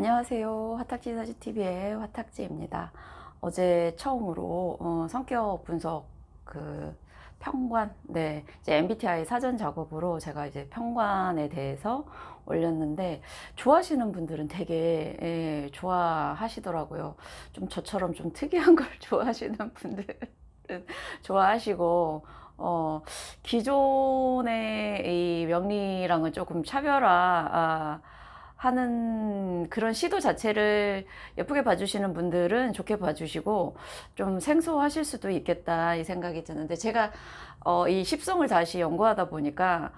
안녕하세요. 화탁지 사주TV의 화탁지입니다. 어제 처음으로 성격 분석 평관, 이제 MBTI 사전 작업으로 제가 이제 평관에 대해서 올렸는데 좋아하시는 분들은 되게 좋아하시더라고요. 좀 저처럼 좀 특이한 걸 좋아하시는 분들은 좋아하시고 기존의 이 명리랑은 조금 하는 그런 시도 자체를 예쁘게 봐주시는 분들은 좋게 봐주시고 좀 생소하실 수도 있겠다 이 생각이 드는데, 제가 이 십성을 다시 연구하다 보니까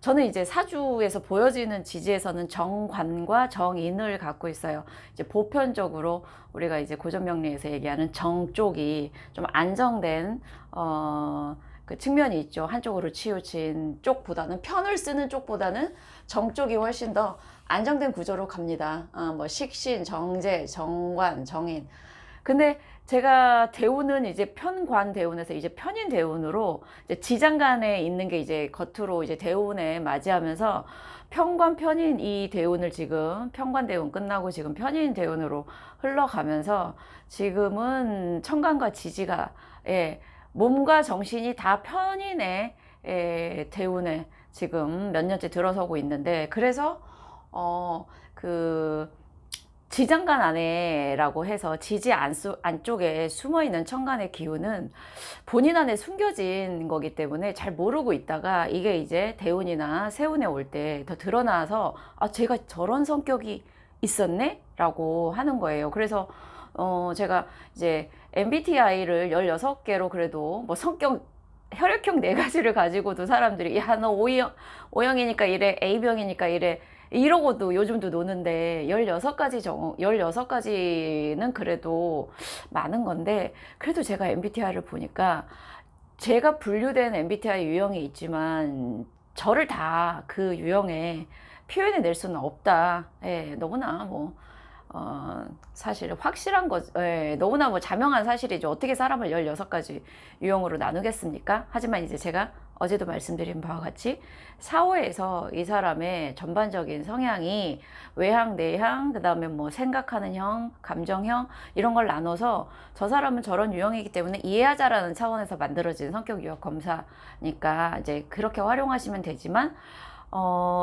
저는 이제 사주에서 보여지는 지지에서는 정관과 정인을 갖고 있어요. 이제 보편적으로 우리가 이제 고전명리에서 얘기하는 정 쪽이 좀 안정된 그 측면이 있죠. 한쪽으로 치우친 쪽보다는, 편을 쓰는 쪽보다는 정 쪽이 훨씬 더 안정된 구조로 갑니다. 뭐 식신, 정제, 정관, 정인. 근데 제가 대운은 이제 편관 대운에서 이제 편인 대운으로 이제 지장간에 있는 게 이제 겉으로 이제 대운에 맞이하면서 편관 편인 이 대운을 지금 편관 대운 끝나고 지금 편인 대운으로 흘러가면서 지금은 천간과 지지가 몸과 정신이 다 편인의 대운에 지금 몇 년째 들어서고 있는데, 그래서 그 지장간 안에라고 해서 지지 안쪽에 숨어있는 천간의 기운은 본인 안에 숨겨진 거기 때문에 잘 모르고 있다가 이게 이제 대운이나 세운에 올 때 더 드러나서 제가 저런 성격이 있었네? 라고 하는 거예요. 그래서 제가 이제 MBTI를 16개로 그래도 뭐 성격 혈액형 4가지를 가지고도 사람들이 야 너 O형이니까 이래, A병이니까 이래 이러고도 요즘도 노는데, 16가지는 그래도 많은 건데, 그래도 제가 MBTI를 보니까 제가 분류된 MBTI 유형이 있지만 저를 다 그 유형에 표현해낼 수는 없다. 너무나 뭐 사실 확실한 거, 너무나 뭐 자명한 사실이죠. 어떻게 사람을 16가지 유형으로 나누겠습니까? 하지만 이제 제가 어제도 말씀드린 바와 같이 사회에서 이 사람의 전반적인 성향이 외향, 내향, 그 다음에 뭐 생각하는 형, 감정형, 이런 걸 나눠서 저 사람은 저런 유형이기 때문에 이해하자라는 차원에서 만들어진 성격 유형 검사니까 이제 그렇게 활용하시면 되지만,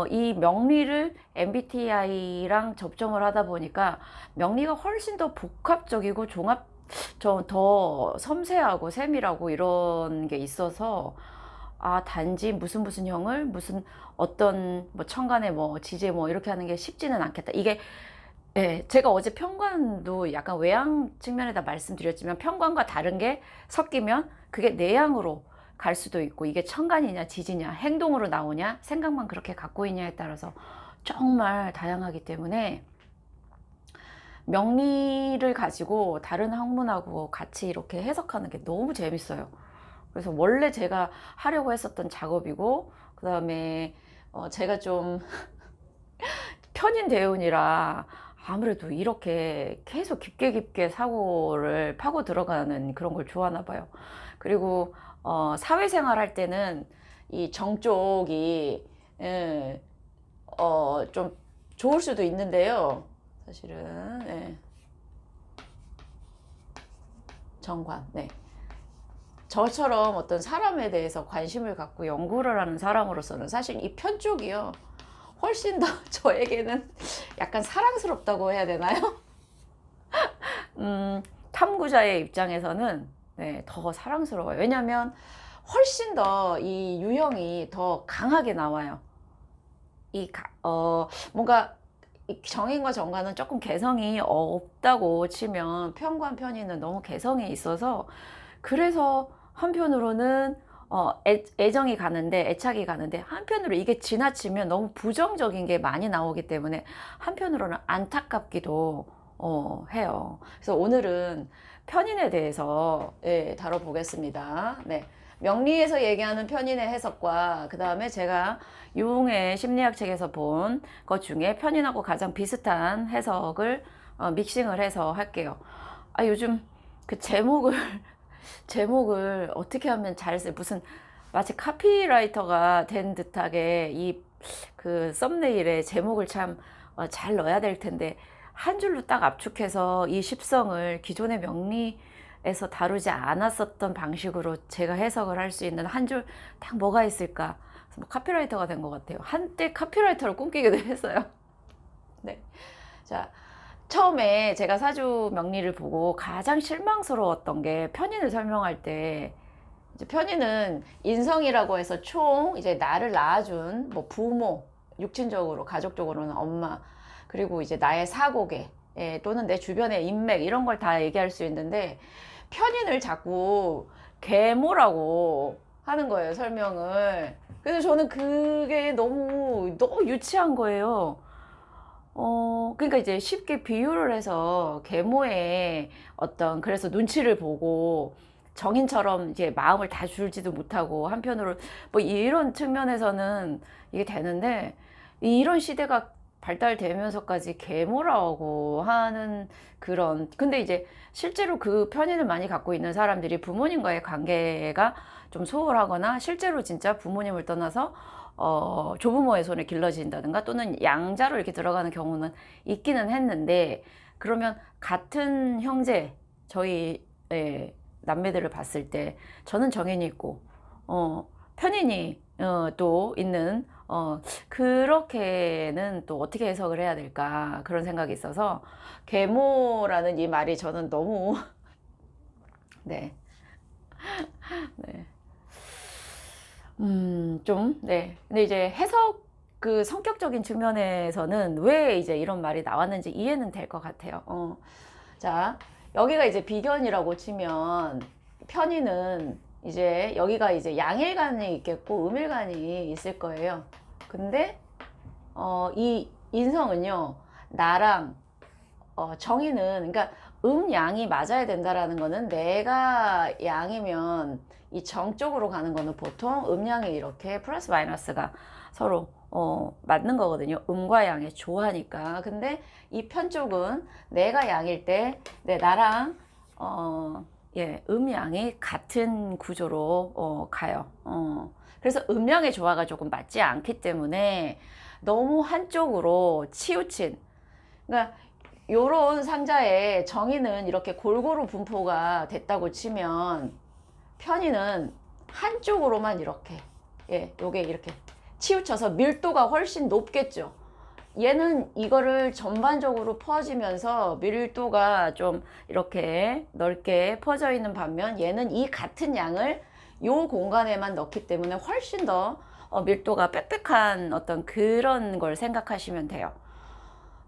이 명리를 MBTI랑 접점을 하다 보니까 명리가 훨씬 더 복합적이고 더 섬세하고 세밀하고 이런 게 있어서, 단지 무슨 형을 어떤 뭐 천간에 뭐 지제 뭐 이렇게 하는 게 쉽지는 않겠다. 이게 제가 어제 편관도 약간 외향 측면에다 말씀드렸지만, 편관과 다른 게 섞이면 그게 내향으로 갈 수도 있고, 이게 천간이냐 지지냐 행동으로 나오냐 생각만 그렇게 갖고 있냐에 따라서 정말 다양하기 때문에 명리를 가지고 다른 학문하고 같이 이렇게 해석하는 게 너무 재밌어요. 그래서 원래 제가 하려고 했었던 작업이고, 그 다음에 제가 좀 편인 대운이라 아무래도 이렇게 계속 깊게 사고를 파고 들어가는 그런 걸 좋아하나 봐요. 그리고 사회생활 할 때는 이 정 쪽이 좀 좋을 수도 있는데요. 사실은 정관. 저처럼 어떤 사람에 대해서 관심을 갖고 연구를 하는 사람으로서는 사실 이 편 쪽이요, 훨씬 더 저에게는 약간 사랑스럽다고 해야 되나요? 탐구자의 입장에서는 더 사랑스러워요. 왜냐면 훨씬 더 이 유형이 더 강하게 나와요. 뭔가 정인과 정관은 조금 개성이 없다고 치면, 편관 편인은 너무 개성이 있어서, 그래서 한편으로는 애정이 가는데, 애착이 가는데, 한편으로 이게 지나치면 너무 부정적인 게 많이 나오기 때문에 한편으로는 안타깝기도 해요. 그래서 오늘은 편인에 대해서 다뤄보겠습니다. 명리에서 얘기하는 편인의 해석과, 그 다음에 제가 유흥의 심리학 책에서 본 것 중에 편인하고 가장 비슷한 해석을 믹싱을 해서 할게요. 요즘 그 제목을 어떻게 하면 잘 쓸, 마치 카피라이터가 된 듯하게 이 그 썸네일에 제목을 참 잘 넣어야 될 텐데 한 줄로 딱 압축해서 이 십성을 기존의 명리에서 다루지 않았었던 방식으로 제가 해석을 할 수 있는 한 줄 딱 뭐가 있을까? 그래서 뭐 카피라이터가 된 것 같아요. 한때 카피라이터를 꿈꾸기도 했어요. 네. 자, 처음에 제가 사주 명리를 보고 가장 실망스러웠던 게 편인을 설명할 때, 이제 편인은 인성이라고 해서 총 이제 나를 낳아준 뭐 부모, 육친적으로 가족적으로는 엄마, 그리고 이제 나의 사고계, 또는 내 주변의 인맥, 이런 걸 다 얘기할 수 있는데 편인을 자꾸 계모라고 하는 거예요, 설명을. 그래서 저는 그게 너무 유치한 거예요. 그러니까 이제 쉽게 비유를 해서 계모의 어떤, 그래서 눈치를 보고 정인처럼 이제 마음을 다 줄지도 못하고, 한편으로 뭐 이런 측면에서는 이게 되는데, 이런 시대가 발달되면서까지 계모라고 하는 그런, 근데 이제 실제로 그 편인을 많이 갖고 있는 사람들이 부모님과의 관계가 좀 소홀하거나, 실제로 진짜 부모님을 떠나서 조부모의 손에 길러진다든가, 또는 양자로 이렇게 들어가는 경우는 있기는 했는데, 그러면 같은 형제, 저희 남매들을 봤을 때 저는 정인이 있고 편인이 또 있는, 그렇게는 또 어떻게 해석을 해야 될까, 그런 생각이 있어서 계모라는 이 말이 저는 너무 네, 네. 네. 근데 이제 해석, 그 성격적인 측면에서는 왜 이제 이런 말이 나왔는지 이해는 될 것 같아요. 자, 여기가 이제 비견이라고 치면 편인은 이제 여기가 이제 양일간이 있겠고 음일간이 있을 거예요. 근데 이 인성은요, 나랑 정의는, 그러니까 양이 맞아야 된다라는 거는, 내가 양이면 이 정 쪽으로 가는 거는 보통 음양이 이렇게 플러스 마이너스가 서로 맞는 거거든요. 음과 양의 조화니까. 근데 이 편 쪽은 내가 양일 때 나랑 음양이 같은 구조로 가요. 그래서 음양의 조화가 조금 맞지 않기 때문에 너무 한쪽으로 치우친, 그러니까 요런 상자에 정의는 이렇게 골고루 분포가 됐다고 치면, 편의는 한쪽으로만 이렇게, 요게 이렇게 치우쳐서 밀도가 훨씬 높겠죠. 얘는 이거를 전반적으로 퍼지면서 밀도가 좀 이렇게 넓게 퍼져 있는 반면, 얘는 이 같은 양을 요 공간에만 넣기 때문에 훨씬 더 밀도가 빽빽한 어떤 그런 걸 생각하시면 돼요.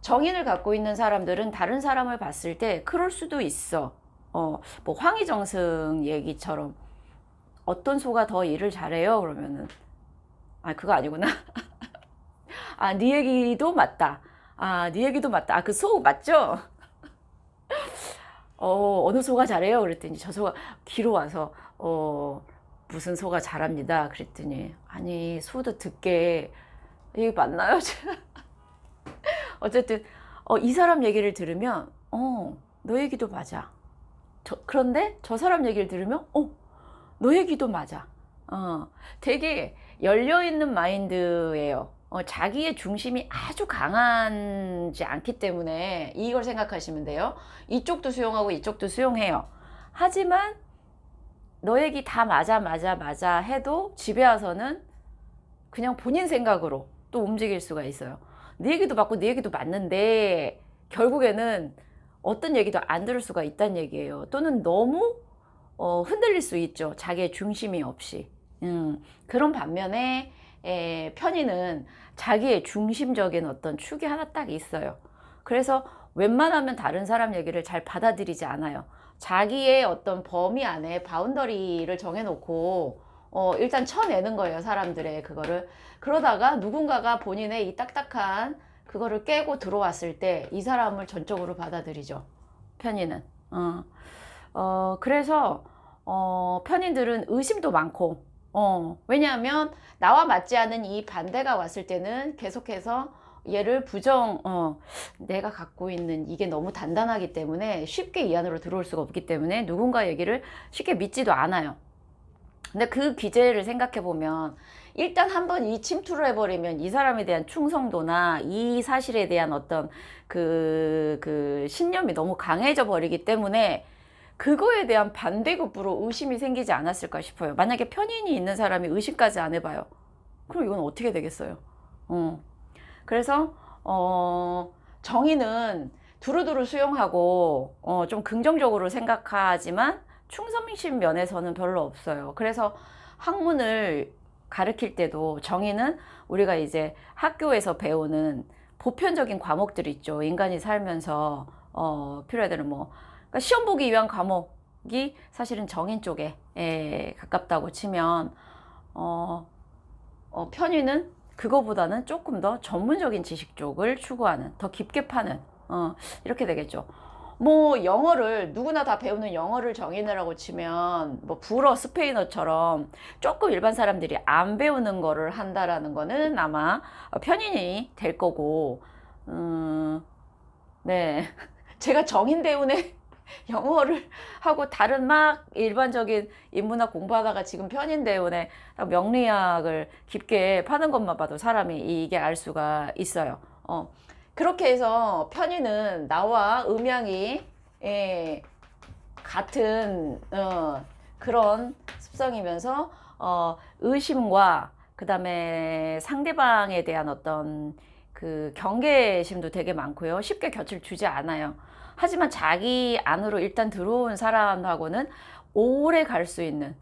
정인을 갖고 있는 사람들은 다른 사람을 봤을 때 그럴 수도 있어. 뭐 황희정승 얘기처럼, 어떤 소가 더 일을 잘해요? 그러면은, 그거 아니구나. 네 얘기도 맞다. 네 얘기도 맞다. 그 소 맞죠? 어느 소가 잘해요? 그랬더니 저 소가 뒤로 와서, 무슨 소가 잘합니다. 그랬더니, 아니, 소도 듣게, 이게 맞나요? 어쨌든, 이 사람 얘기를 들으면, 너 얘기도 맞아. 그런데 저 사람 얘기를 들으면, 너 얘기도 맞아. 되게 열려있는 마인드예요. 자기의 중심이 아주 강하지 않기 때문에 이걸 생각하시면 돼요. 이쪽도 수용하고 이쪽도 수용해요. 하지만 너 얘기 다 맞아 해도 집에 와서는 그냥 본인 생각으로 또 움직일 수가 있어요. 네 얘기도 맞고 네 얘기도 맞는데 결국에는 어떤 얘기도 안 들을 수가 있다는 얘기예요. 또는 너무 흔들릴 수 있죠. 자기의 중심이 없이. 그런 반면에 편의는 자기의 중심적인 어떤 축이 하나 딱 있어요. 그래서 웬만하면 다른 사람 얘기를 잘 받아들이지 않아요. 자기의 어떤 범위 안에 바운더리를 정해놓고 일단 쳐내는 거예요, 사람들의 그거를. 그러다가 누군가가 본인의 이 딱딱한 그거를 깨고 들어왔을 때 이 사람을 전적으로 받아들이죠, 편인은. 그래서 편인들은 의심도 많고, 왜냐하면 나와 맞지 않은 이 반대가 왔을 때는 계속해서 얘를 내가 갖고 있는 이게 너무 단단하기 때문에 쉽게 이 안으로 들어올 수가 없기 때문에 누군가 얘기를 쉽게 믿지도 않아요. 근데 그 기제를 생각해 보면 일단 한번 이 침투를 해버리면 이 사람에 대한 충성도나 이 사실에 대한 어떤 그 신념이 너무 강해져 버리기 때문에 그거에 대한 반대급부로 의심이 생기지 않았을까 싶어요. 만약에 편인이 있는 사람이 의심까지 안 해봐요. 그럼 이건 어떻게 되겠어요? 그래서 정의는 두루두루 수용하고 좀 긍정적으로 생각하지만 충성심 면에서는 별로 없어요. 그래서 학문을 가르칠 때도 정의는 우리가 이제 학교에서 배우는 보편적인 과목들 있죠. 인간이 살면서 필요해야 되는 뭐 그러니까 시험 보기 위한 과목이 사실은 정인 쪽에 가깝다고 치면 편의는 그거보다는 조금 더 전문적인 지식 쪽을 추구하는 더 깊게 파는 이렇게 되겠죠. 뭐 영어를 누구나 다 배우는 영어를 정의라고 치면 뭐 불어 스페인어처럼 조금 일반 사람들이 안 배우는 거를 한다라는 거는 아마 편인이 될 거고 네 제가 정인 대운에 영어를 하고 다른 막 일반적인 인문학 공부하다가 지금 편인 대운에 명리학을 깊게 파는 것만 봐도 사람이 이게 알 수가 있어요. 그렇게 해서 편인은 나와 음양이 같은 그런 습성이면서 의심과 그 다음에 상대방에 대한 어떤 그 경계심도 되게 많고요. 쉽게 곁을 주지 않아요. 하지만 자기 안으로 일단 들어온 사람하고는 오래 갈 수 있는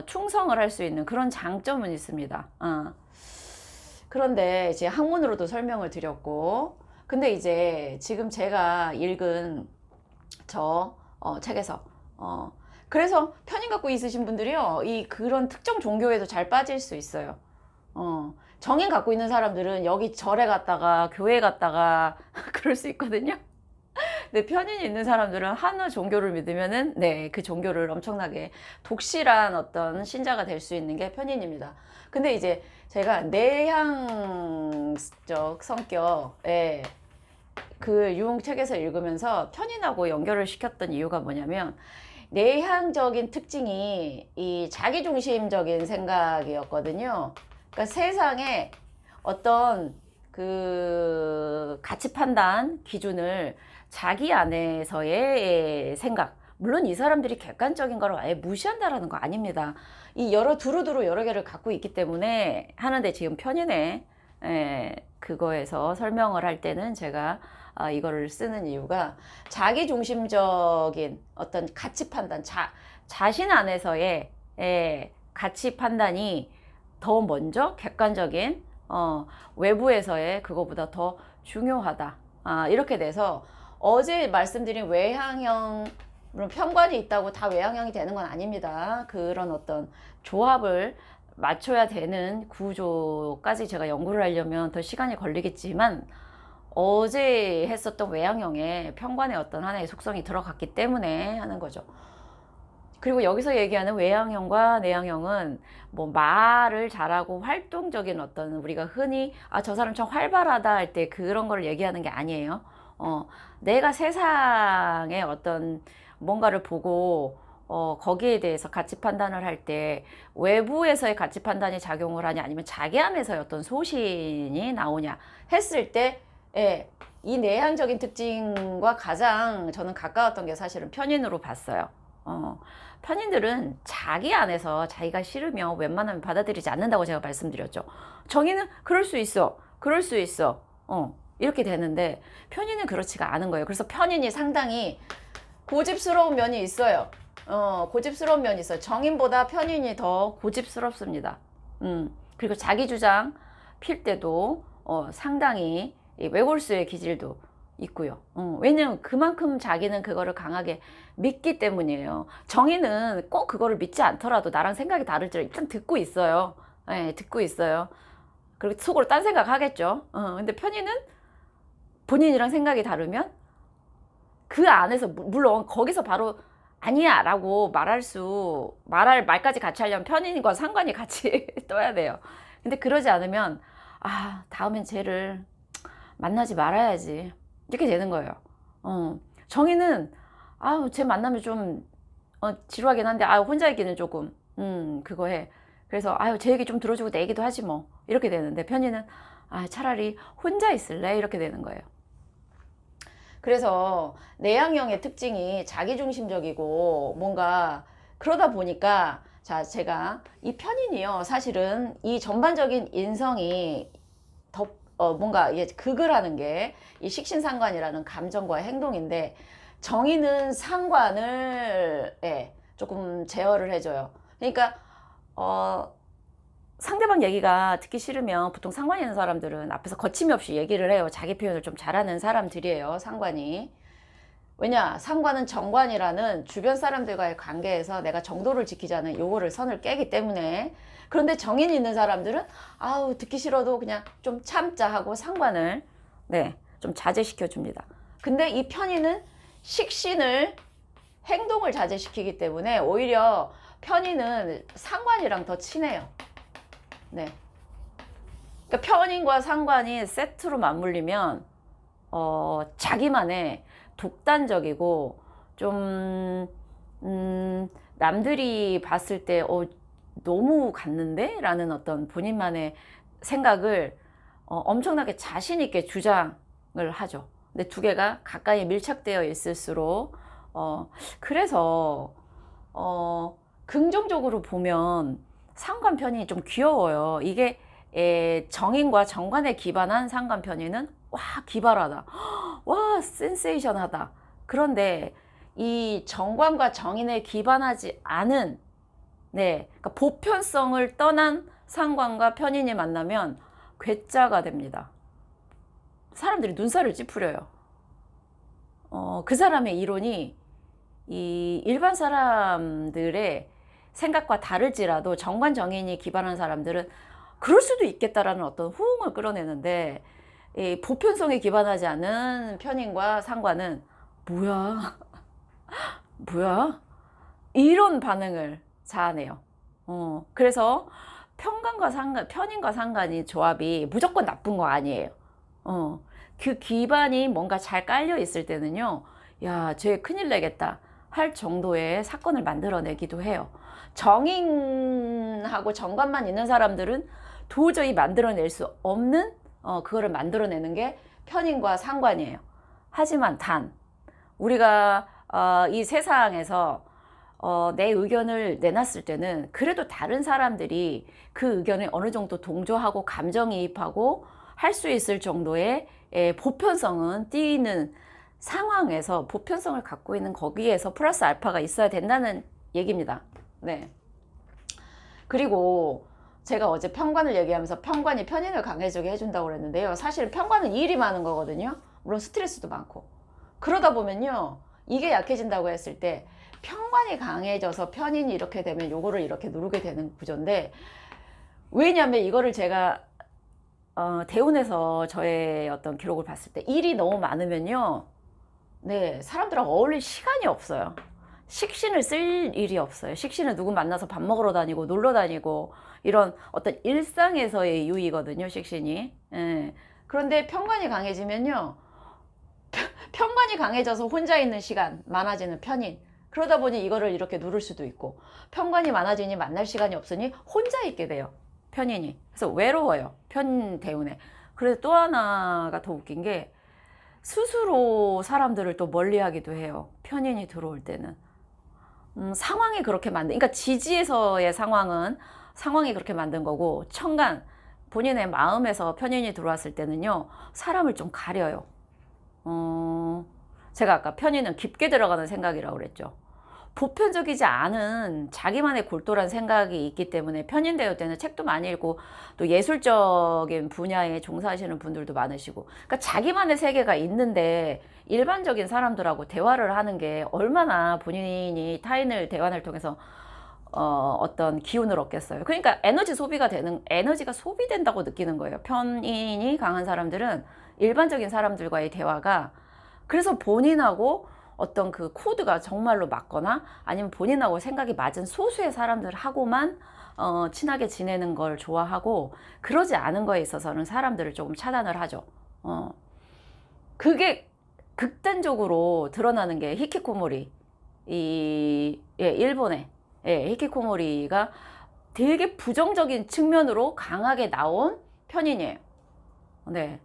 충성을 할 수 있는 그런 장점은 있습니다. 그런데 이제 학문으로도 설명을 드렸고 근데 이제 지금 제가 읽은 저 책에서 그래서 편인 갖고 있으신 분들이요 이 그런 특정 종교에도 잘 빠질 수 있어요. 정인 갖고 있는 사람들은 여기 절에 갔다가 교회 갔다가 그럴 수 있거든요. 근데 편인이 있는 사람들은 하나 종교를 믿으면은 네, 그 종교를 엄청나게 독실한 어떤 신자가 될 수 있는 게 편인입니다. 근데 이제 제가 내향적 성격에 그 유흥 책에서 읽으면서 편인하고 연결을 시켰던 이유가 뭐냐면 내향적인 특징이 이 자기중심적인 생각이었거든요. 그러니까 세상에 어떤 그 가치 판단 기준을 자기 안에서의 생각 물론 이 사람들이 객관적인 걸 아예 무시한다라는 거 아닙니다. 이 두루두루 여러 개를 갖고 있기 때문에 하는데 지금 편인의 그거에서 설명을 할 때는 제가 이거를 쓰는 이유가 자기중심적인 어떤 가치 판단 자신 안에서의 가치 판단이 더 먼저 객관적인 외부에서의 그거보다 더 중요하다. 이렇게 돼서 어제 말씀드린 외향형 물론 편관이 있다고 다 외향형이 되는 건 아닙니다. 그런 어떤 조합을 맞춰야 되는 구조까지 제가 연구를 하려면 더 시간이 걸리겠지만 어제 했었던 외향형에 편관의 어떤 하나의 속성이 들어갔기 때문에 하는 거죠. 그리고 여기서 얘기하는 외향형과 내향형은 뭐 말을 잘하고 활동적인 어떤 우리가 흔히 저 사람 참 활발하다 할 때 그런 걸 얘기하는 게 아니에요. 내가 세상에 어떤 뭔가를 보고 거기에 대해서 가치 판단을 할 때 외부에서의 가치 판단이 작용을 하냐 아니면 자기 안에서의 어떤 소신이 나오냐 했을 때 이 내향적인 특징과 가장 저는 가까웠던 게 사실은 편인으로 봤어요. 편인들은 자기 안에서 자기가 싫으면 웬만하면 받아들이지 않는다고 제가 말씀드렸죠. 정의는 그럴 수 있어. 그럴 수 있어. 이렇게 되는데 편인은 그렇지가 않은 거예요. 그래서 편인이 상당히 고집스러운 면이 있어요. 고집스러운 면이 있어요. 정인보다 편인이 더 고집스럽습니다. 그리고 자기 주장 필 때도 상당히 외골수의 기질도 있고요. 왜냐면 그만큼 자기는 그거를 강하게 믿기 때문이에요. 정의는 꼭 그거를 믿지 않더라도 나랑 생각이 다를지라 일단 듣고 있어요. 듣고 있어요. 그리고 속으로 딴 생각 하겠죠. 근데 편의는 본인이랑 생각이 다르면 그 안에서 물론 거기서 바로 아니야 라고 말할 말까지 같이 하려면 편인과 상관이 같이 떠야 돼요. 근데 그러지 않으면 다음엔 쟤를 만나지 말아야지 이렇게 되는 거예요. 정의는 쟤 만나면 좀 지루하긴 한데 혼자 있기는 조금 그거 해. 그래서 아유 제 얘기 좀 들어주고 내 얘기도 하지 뭐 이렇게 되는데 편이는 아 차라리 혼자 있을래 이렇게 되는 거예요. 그래서 내향형의 특징이 자기중심적이고 뭔가 그러다 보니까 자 제가 이 편인이요 사실은 이 전반적인 인성이 더 뭔가 이게 극을 하는 게 이 식신상관이라는 감정과 행동인데 정의는 상관을 조금 제어를 해줘요. 그러니까 상대방 얘기가 듣기 싫으면 보통 상관이 있는 사람들은 앞에서 거침없이 얘기를 해요. 자기 표현을 좀 잘하는 사람들이에요, 상관이. 왜냐, 상관은 정관이라는 주변 사람들과의 관계에서 내가 정도를 지키자는 요거를 선을 깨기 때문에. 그런데 정인 있는 사람들은 아우 듣기 싫어도 그냥 좀 참자 하고 상관을 좀 자제시켜 줍니다. 근데 이 편인은 식신을 행동을 자제시키기 때문에 오히려 편인은 상관이랑 더 친해요. 네. 그러니까 편인과 상관이 세트로 맞물리면 자기만의 독단적이고 좀 남들이 봤을 때 너무 같는데? 라는 어떤 본인만의 생각을 엄청나게 자신 있게 주장을 하죠. 근데 두 개가 가까이 밀착되어 있을수록 그래서 긍정적으로 보면 상관편이 좀 귀여워요. 이게 정인과 정관에 기반한 상관편이는 와 기발하다, 와 센세이션하다. 그런데 이 정관과 정인에 기반하지 않은 그러니까 보편성을 떠난 상관과 편인이 만나면 괴짜가 됩니다. 사람들이 눈살을 찌푸려요. 그 사람의 이론이 이 일반 사람들의 생각과 다를지라도 정관 정인이 기반한 사람들은 그럴 수도 있겠다라는 어떤 호응을 끌어내는데 이 보편성에 기반하지 않은 편인과 상관은 뭐야 뭐야 이런 반응을 자아내요. 그래서 편인과 상관이 조합이 무조건 나쁜 거 아니에요. 그 기반이 뭔가 잘 깔려 있을 때는요, 야, 쟤 큰일 내겠다 할 정도의 사건을 만들어내기도 해요. 정인하고 정관만 있는 사람들은 도저히 만들어낼 수 없는 그거를 만들어내는 게 편인과 상관이에요. 하지만 단 우리가 이 세상에서 내 의견을 내놨을 때는 그래도 다른 사람들이 그 의견에 어느 정도 동조하고 감정이입하고 할 수 있을 정도의 보편성은 띄는 상황에서 보편성을 갖고 있는 거기에서 플러스 알파가 있어야 된다는 얘기입니다. 네. 그리고 제가 어제 편관을 얘기하면서 편관이 편인을 강해지게 해준다고 그랬는데요. 사실 편관은 일이 많은 거거든요. 물론 스트레스도 많고. 그러다 보면요. 이게 약해진다고 했을 때 편관이 강해져서 편인이 이렇게 되면 요거를 이렇게 누르게 되는 구조인데, 왜냐면 이거를 제가 대운에서 저의 어떤 기록을 봤을 때 일이 너무 많으면요. 사람들하고 어울릴 시간이 없어요. 식신을 쓸 일이 없어요. 식신은 누구 만나서 밥 먹으러 다니고 놀러 다니고 이런 어떤 일상에서의 유의거든요, 식신이. 그런데 편관이 강해지면요. 편관이 강해져서 혼자 있는 시간 많아지는 편인. 그러다 보니 이거를 이렇게 누를 수도 있고, 편관이 많아지니 만날 시간이 없으니 혼자 있게 돼요, 편인이. 그래서 외로워요, 편 대운에. 그래서 또 하나가 더 웃긴 게 스스로 사람들을 또 멀리하기도 해요, 편인이 들어올 때는. 상황이 그렇게 그러니까 지지에서의 상황이 그렇게 만든 거고, 천간 본인의 마음에서 편인이 들어왔을 때는요, 사람을 좀 가려요. 제가 아까 편인은 깊게 들어가는 생각이라고 그랬죠. 보편적이지 않은 자기만의 골똘한 생각이 있기 때문에 편인 대우 때는 책도 많이 읽고 또 예술적인 분야에 종사하시는 분들도 많으시고, 그러니까 자기만의 세계가 있는데 일반적인 사람들하고 대화를 하는 게 얼마나 본인이 타인을 대화를 통해서 어떤 기운을 얻겠어요. 그러니까 에너지가 소비된다고 느끼는 거예요. 편인이 강한 사람들은 일반적인 사람들과의 대화가, 그래서 본인하고 어떤 그 코드가 정말로 맞거나 아니면 본인하고 생각이 맞은 소수의 사람들하고만 친하게 지내는 걸 좋아하고, 그러지 않은 거에 있어서는 사람들을 조금 차단을 하죠. 그게 극단적으로 드러나는 게 히키코모리, 일본의 예, 히키코모리가 되게 부정적인 측면으로 강하게 나온 편인이에요. 네.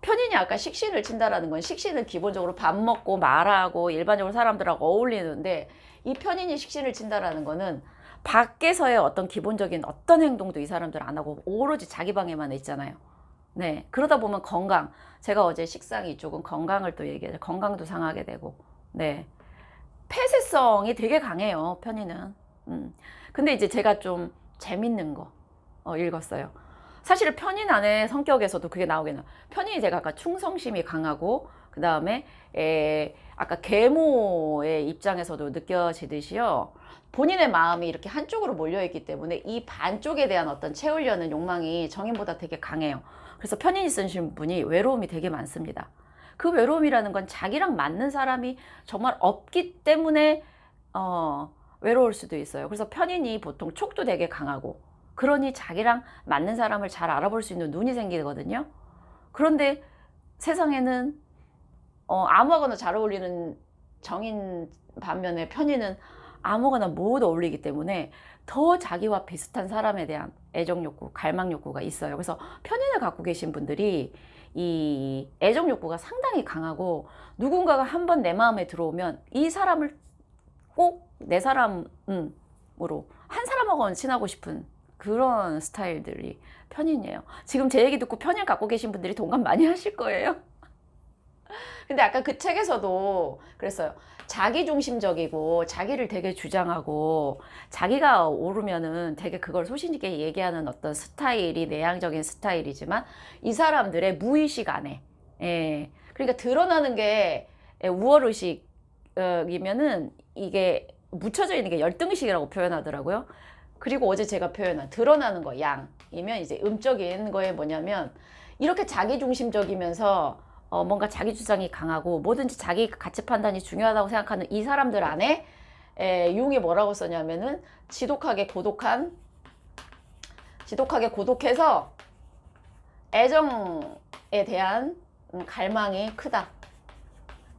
편인이 아까 식신을 친다라는 건 식신은 기본적으로 밥 먹고 말하고 일반적으로 사람들하고 어울리는데 이 편인이 식신을 친다라는 거는 밖에서의 어떤 기본적인 어떤 행동도 이 사람들 안 하고 오로지 자기 방에만 있잖아요. 네. 그러다 보면 건강. 제가 어제 식상 이쪽은 건강을 또 얘기해요. 건강도 상하게 되고. 네. 폐쇄성이 되게 강해요. 편인은. 근데 이제 제가 좀 재밌는 거 읽었어요. 사실 편인 안에 성격에서도 그게 나오겠네요. 편인이 제가 아까 충성심이 강하고 그 다음에 아까 계모의 입장에서도 느껴지듯이요. 본인의 마음이 이렇게 한쪽으로 몰려있기 때문에 이 반쪽에 대한 어떤 채우려는 욕망이 정인보다 되게 강해요. 그래서 편인이 쓰신 분이 외로움이 되게 많습니다. 그 외로움이라는 건 자기랑 맞는 사람이 정말 없기 때문에 외로울 수도 있어요. 그래서 편인이 보통 촉도 되게 강하고 그러니 자기랑 맞는 사람을 잘 알아볼 수 있는 눈이 생기거든요. 그런데 세상에는 아무거나 잘 어울리는 정인 반면에 편인은 아무거나 못 어울리기 때문에 더 자기와 비슷한 사람에 대한 애정 욕구, 갈망 욕구가 있어요. 그래서 편인을 갖고 계신 분들이 이 애정 욕구가 상당히 강하고 누군가가 한번 내 마음에 들어오면 이 사람을 꼭 내 사람으로 한 사람하고는 친하고 싶은 그런 스타일들이 편인이에요. 지금 제 얘기 듣고 편인 갖고 계신 분들이 동감 많이 하실 거예요. 근데 아까 그 책에서도 그랬어요. 자기중심적이고 자기를 되게 주장하고 자기가 오르면은 되게 그걸 소신있게 얘기하는 어떤 스타일이 내향적인 스타일이지만 이 사람들의 무의식 안에 그러니까 드러나는 게 우월의식이면은 이게 묻혀져 있는 게 열등의식이라고 표현하더라고요. 그리고 어제 제가 표현한 드러나는 거 양이면 이제 음적인 거에 뭐냐면 이렇게 자기중심적이면서 뭔가 자기 주장이 강하고 뭐든지 자기 가치 판단이 중요하다고 생각하는 이 사람들 안에 융이 뭐라고 썼냐면은 지독하게 고독해서 애정에 대한 갈망이 크다.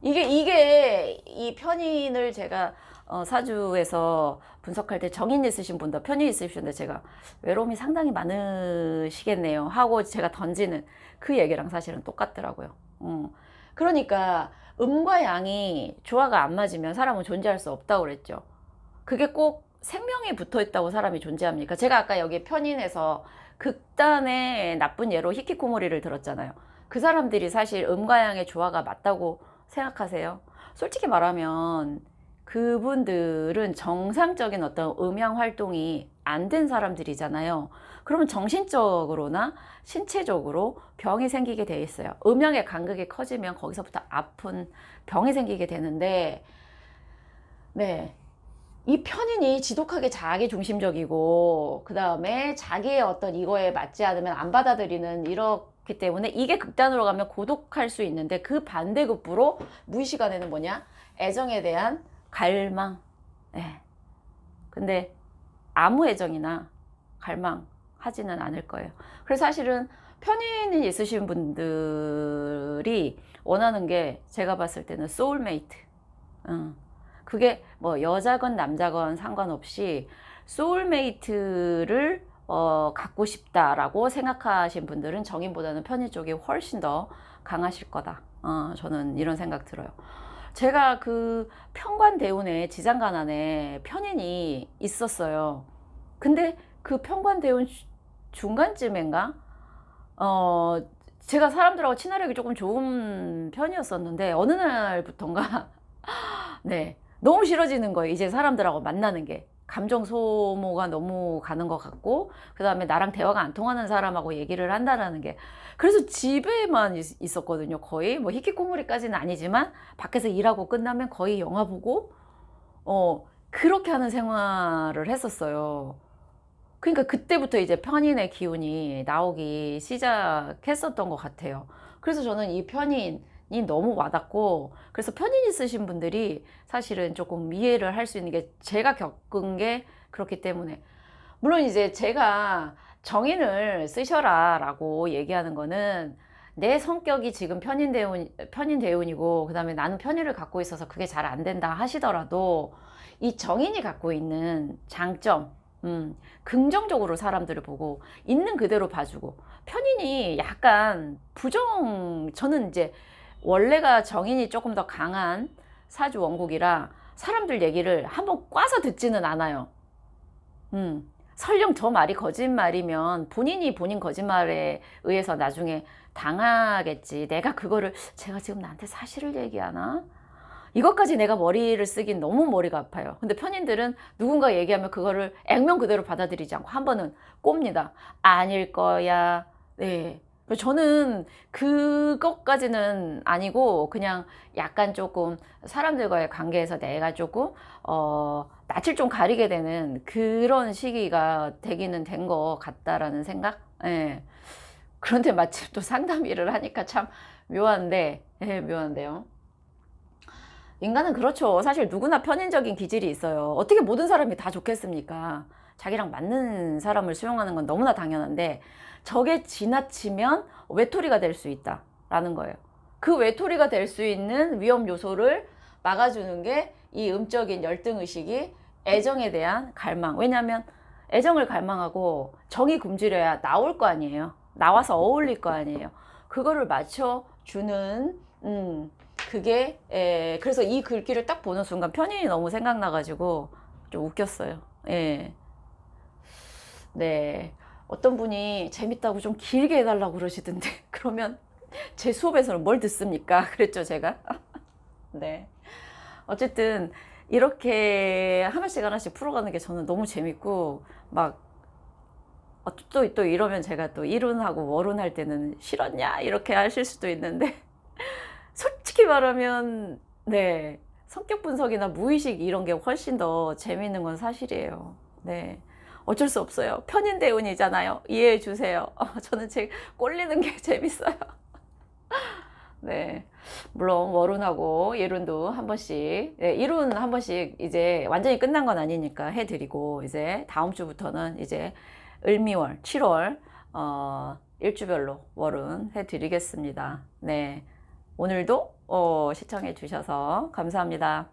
이게 이 편인을 제가 사주에서 분석할 때 정인 있으신 분도 편인 있으신데 제가 외로움이 상당히 많으시겠네요 하고 제가 던지는 그 얘기랑 사실은 똑같더라고요. 그러니까 음과 양이 조화가 안 맞으면 사람은 존재할 수 없다고 그랬죠. 그게 꼭 생명이 붙어 있다고 사람이 존재합니까? 제가 아까 여기 편인에서 극단의 나쁜 예로 히키코모리를 들었잖아요. 그 사람들이 사실 음과 양의 조화가 맞다고 생각하세요? 솔직히 말하면 그분들은 정상적인 어떤 음양 활동이 안 된 사람들이잖아요. 그러면 정신적으로나 신체적으로 병이 생기게 돼 있어요. 음양의 간극이 커지면 거기서부터 아픈 병이 생기게 되는데, 네. 이 편인이 지독하게 자기 중심적이고, 그 다음에 자기의 어떤 이거에 맞지 않으면 안 받아들이는 이렇기 때문에 이게 극단으로 가면 고독할 수 있는데 그 반대급부로 무의식 안에는 뭐냐? 애정에 대한 갈망. 네. 근데 아무 애정이나 갈망 하지는 않을 거예요. 그래서 사실은 편인이 있으신 분들이 원하는 게 제가 봤을 때는 소울메이트. 그게 뭐 여자건 남자건 상관없이 소울메이트를 갖고 싶다라고 생각하신 분들은 정인보다는 편인 쪽이 훨씬 더 강하실 거다. 저는 이런 생각 들어요. 제가 그 편관대운에 지장간 안에 편인이 있었어요. 근데 그 편관대운 중간쯤인가? 제가 사람들하고 친화력이 조금 좋은 편이었었는데 어느 날부턴가 네, 너무 싫어지는 거예요. 이제 사람들하고 만나는 게. 감정 소모가 너무 가는 것 같고 그 다음에 나랑 대화가 안 통하는 사람하고 얘기를 한다는 게 그래서 집에만 있었거든요. 거의 뭐 히키코모리까지는 아니지만 밖에서 일하고 끝나면 거의 영화 보고 그렇게 하는 생활을 했었어요. 그러니까 그때부터 이제 편인의 기운이 나오기 시작했었던 것 같아요. 그래서 저는 이 편인이 너무 와닿고 그래서 편인이 쓰신 분들이 사실은 조금 이해를 할 수 있는 게 제가 겪은 게 그렇기 때문에 물론 이제 제가 정인을 쓰셔라 라고 얘기하는 거는 내 성격이 지금 편인 대운이고 그 다음에 나는 편인을 갖고 있어서 그게 잘 안 된다 하시더라도 이 정인이 갖고 있는 장점, 긍정적으로 사람들을 보고 있는 그대로 봐주고, 편인이 약간 저는 이제 원래가 정인이 조금 더 강한 사주 원국이라 사람들 얘기를 한번 꽈서 듣지는 않아요. 설령 저 말이 거짓말이면 본인이 본인 거짓말에 의해서 나중에 당하겠지. 제가 지금 나한테 사실을 얘기하나? 이것까지 내가 머리를 쓰긴 너무 머리가 아파요. 근데 편인들은 누군가 얘기하면 그거를 액면 그대로 받아들이지 않고 한 번은 꼽니다. 아닐 거야. 네. 저는 그것까지는 아니고 그냥 약간 조금 사람들과의 관계에서 내가 조금 낯을 좀 가리게 되는 그런 시기가 되기는 된 것 같다라는 생각? 예. 그런데 마침 또 상담 일을 하니까 참 묘한데, 예, 묘한데요. 인간은 그렇죠. 사실 누구나 편인적인 기질이 있어요. 어떻게 모든 사람이 다 좋겠습니까? 자기랑 맞는 사람을 수용하는 건 너무나 당연한데, 저게 지나치면 외톨이가 될 수 있다라는 거예요. 그 외톨이가 될 수 있는 위험 요소를 막아주는 게 이 음적인 열등의식이 애정에 대한 갈망. 왜냐하면 애정을 갈망하고 정이 굶주려야 나올 거 아니에요. 나와서 어울릴 거 아니에요. 그거를 맞춰주는, 그래서 이 글귀를 딱 보는 순간 편인이 너무 생각나가지고 좀 웃겼어요. 예. 네. 어떤 분이 재밌다고 좀 길게 해달라고 그러시던데, 그러면 제 수업에서는 뭘 듣습니까? 그랬죠, 제가. 네. 어쨌든, 이렇게 하나씩 하나씩 풀어가는 게 저는 너무 재밌고, 막, 또 이러면 제가 또 일운하고 월운할 때는 싫었냐? 이렇게 하실 수도 있는데, 솔직히 말하면, 네. 성격 분석이나 무의식 이런 게 훨씬 더 재밌는 건 사실이에요. 네. 어쩔 수 없어요. 편인대운이잖아요. 이해해 주세요. 저는 제 꼴리는 게 재밌어요. 네. 물론 월운하고 예룬도 한 번씩, 네, 일운 한 번씩 이제 완전히 끝난 건 아니니까 해드리고, 이제 다음 주부터는 이제 을미월, 7월, 일주별로 월운 해드리겠습니다. 네. 오늘도 시청해 주셔서 감사합니다.